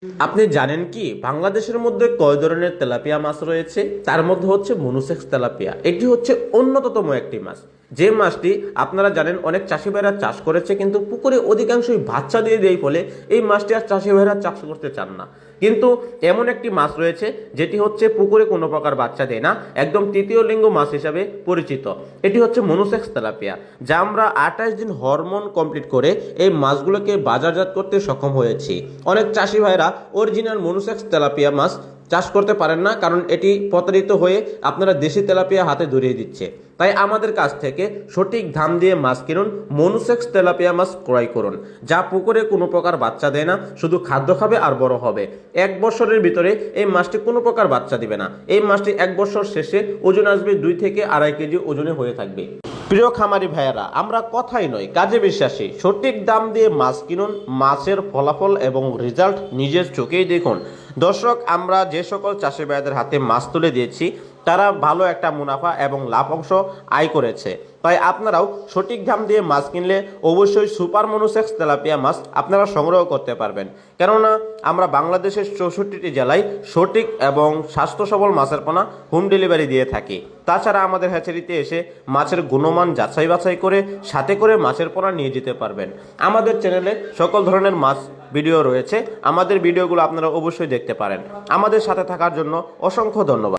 আপনি জানেন কি বাংলাদেশের মধ্যে কয় ধরনের তেলাপিয়া মাছ রয়েছে? তার মধ্যে হচ্ছে মনুসেক্স তেলাপিয়া। এটি হচ্ছে অন্যতম একটি মাছ, যে মাছটি আপনারা জানেন অনেক চাষি ভাইরা চাষ করেছে, কিন্তু পুকুরে অধিকাংশই বাচ্চা দিয়ে দেয় ফলে এই মাছটি আর চাষি ভাইরা চাষ করতে চান না। কিন্তু এমন একটি মাছ রয়েছে যেটি হচ্ছে পুকুরে কোনো প্রকার বাচ্চা দেয় না, একদম তৃতীয় লিঙ্গ মাছ হিসাবে পরিচিত। এটি হচ্ছে মনুসেক্স তেলাপিয়া, যা আমরা 28 দিন হরমোন কমপ্লিট করে এই মাছগুলোকে বাজারজাত করতে সক্ষম হয়েছি। অনেক চাষি ভাইরা অরিজিনাল মনুসেক্স তেলাপিয়া মাছ চাষ করতে পারেন না, কারণ এটি প্রতারিত হয়ে আপনারা দেশি তেলাপিয়া হাতে ধরিয়ে দিচ্ছে। তাই আমাদের কাছ থেকে সঠিক দাম দিয়ে মাছ কিনুন, মনুসেক্স তেলাপিয়া মাছ ক্রয় করুন, যা পুকুরে কোনো প্রকার বাচ্চা দেয় না, শুধু খাদ্য খাবে আর বড় হবে। 1 বছরের ভিতরে এই মাছটি কোনো প্রকার বাচ্চা দিবে না। এই মাছটি 1 বছর শেষে ওজন আসবে 2 থেকে 2.5 কেজি ওজনে হয়ে থাকবে। প্রিয় খামারি ভাইয়েরা, আমরা কথাই নয় কাজে বিশ্বাসী। সঠিক দাম দিয়ে মাছ কিনুন, মাছের ফলাফল এবং রেজাল্ট নিজের চোখেই দেখুন। দর্শক, আমরা যে সকল চাষি ভাইদের হাতে মাছ তুলে দিয়েছি তারা ভালো একটা মুনাফা এবং লাভ অংশ আয় করেছে। তাই আপনারাও সঠিক দাম দিয়ে মাছ কিনলে অবশ্যই সুপার মনুসেক্স তেলাপিয়া মাছ আপনারা সংগ্রহ করতে পারবেন। কেননা আমরা বাংলাদেশের 64টি জেলায় সঠিক এবং স্বাস্থ্য সবল মাছের পোনা হোম ডেলিভারি দিয়ে থাকি। তাছাড়া আমাদের হ্যাচারিতে এসে মাছের গুণমান যাচাই বাছাই করে সাথে করে মাছের পোনা নিয়ে যেতে পারবেন। আমাদের চ্যানেলে সকল ধরনের মাছ ভিডিও রয়েছে, আমাদের ভিডিওগুলো আপনারা অবশ্যই দেখতে পারেন। আমাদের সাথে থাকার জন্য অসংখ্য ধন্যবাদ।